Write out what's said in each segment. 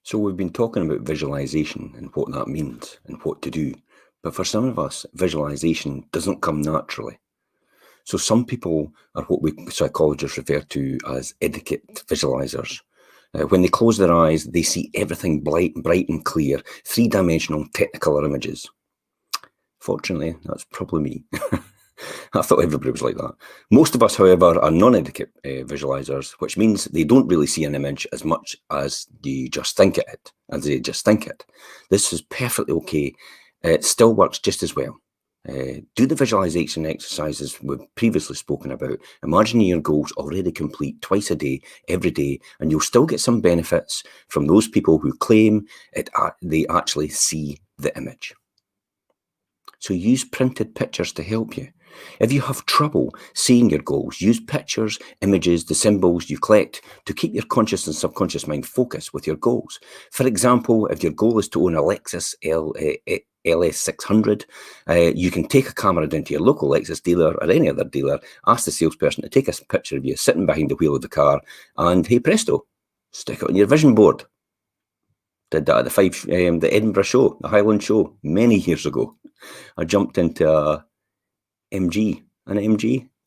So we've been talking about visualization and what that means and what to do. But for some of us, visualization doesn't come naturally. So some people are what we psychologists refer to as etiquette visualizers. When they close their eyes, they see everything bright and clear, three-dimensional technicolor images. Fortunately, that's probably me. I thought everybody was like that. Most of us, however, are non-etiquette visualizers, which means they don't really see an image as much as they just think it. This is perfectly okay. It still works just as well. Do the visualization exercises we've previously spoken about. Imagine your goals already complete twice a day, every day, and you'll still get some benefits from those people who claim they actually see the image. So use printed pictures to help you. If you have trouble seeing your goals, use pictures, images, the symbols you collect to keep your conscious and subconscious mind focused with your goals. For example, if your goal is to own a Lexus LS600, you can take a camera down to your local Lexus dealer or any other dealer, ask the salesperson to take a picture of you sitting behind the wheel of the car, and hey presto, stick it on your vision board. Did that at the Edinburgh show, the Highland show, many years ago. I jumped into an MG,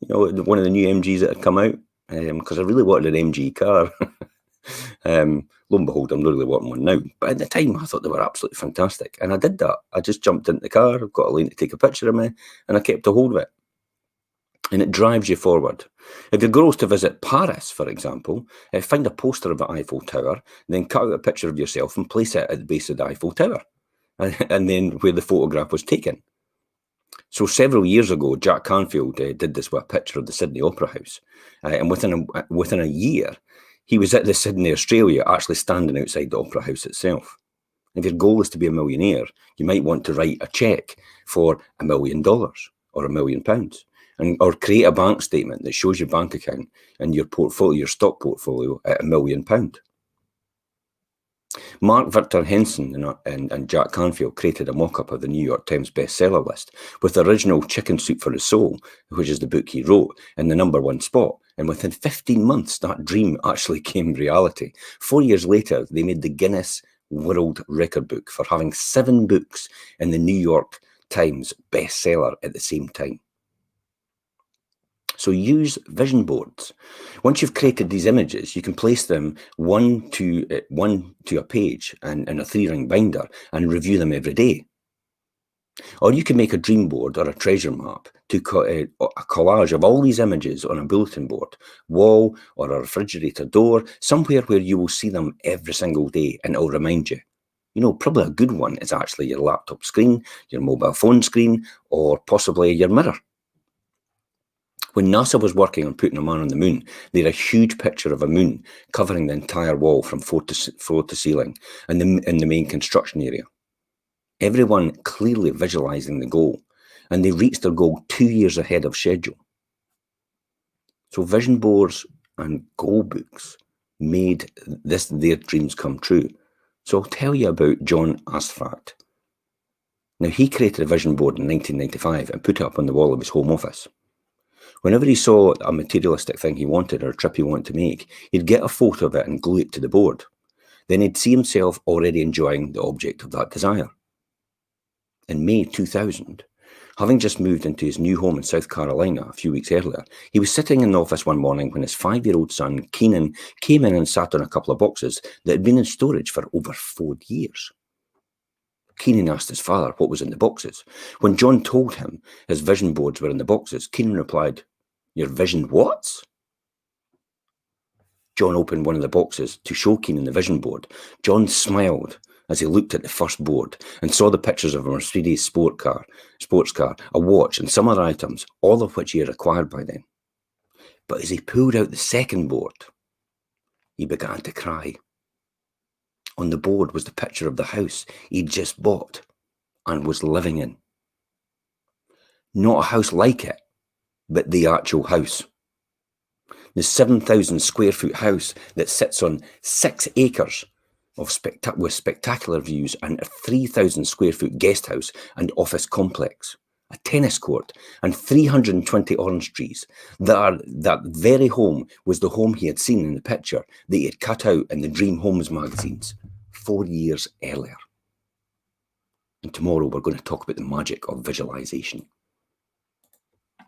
one of the new MGs that had come out, because I really wanted an MG car. Lo and behold, I'm not really wanting one now. But at the time, I thought they were absolutely fantastic. And I did that. I just jumped into the car, got a lane to take a picture of me, and I kept a hold of it. And it drives you forward. If your goal is to visit Paris, for example, find a poster of the Eiffel Tower, then cut out a picture of yourself and place it at the base of the Eiffel Tower, and then where the photograph was taken. So several years ago, Jack Canfield did this with a picture of the Sydney Opera House. And within a year, he was at the Sydney, Australia, actually standing outside the Opera House itself. If your goal is to be a millionaire, you might want to write a check for $1 million or £1 million. Or create a bank statement that shows your bank account and your stock portfolio at £1 million. Mark Victor Henson and Jack Canfield created a mock-up of the New York Times bestseller list with the original Chicken Soup for the Soul, which is the book he wrote, in the #1 spot. And within 15 months, that dream actually came reality. 4 years later, they made the Guinness World Record book for having 7 books in the New York Times bestseller at the same time. So use vision boards. Once you've created these images, you can place them one to a page and in a 3-ring binder and review them every day. Or you can make a dream board or a treasure map to a collage of all these images on a bulletin board, wall, or a refrigerator door, somewhere where you will see them every single day and it'll remind you. Probably a good one is actually your laptop screen, your mobile phone screen, or possibly your mirror. When NASA was working on putting a man on the moon, they had a huge picture of a moon covering the entire wall from floor to ceiling and in the main construction area. Everyone clearly visualizing the goal, and they reached their goal 2 years ahead of schedule. So vision boards and goal books made their dreams come true. So I'll tell you about John Asphalt. Now, he created a vision board in 1995 and put it up on the wall of his home office. Whenever he saw a materialistic thing he wanted or a trip he wanted to make, he'd get a photo of it and glue it to the board. Then he'd see himself already enjoying the object of that desire. In May 2000, having just moved into his new home in South Carolina a few weeks earlier, he was sitting in the office one morning when his 5-year-old son, Keenan, came in and sat on a couple of boxes that had been in storage for over 4 years. Keenan asked his father what was in the boxes. When John told him his vision boards were in the boxes, Keenan replied, "Your vision what?" John opened one of the boxes to show Keenan the vision board. John smiled as he looked at the first board and saw the pictures of a Mercedes sports car, a watch, and some other items, all of which he had acquired by then. But as he pulled out the second board, he began to cry. On the board was the picture of the house he'd just bought and was living in. Not a house like it, but the actual house. The 7,000 square foot house that sits on 6 acres with spectacular views, and a 3,000 square foot guest house and office complex, a tennis court, and 320 orange trees. That very home was the home he had seen in the picture that he had cut out in the Dream Homes magazines 4 years earlier. And tomorrow we're going to talk about the magic of visualization.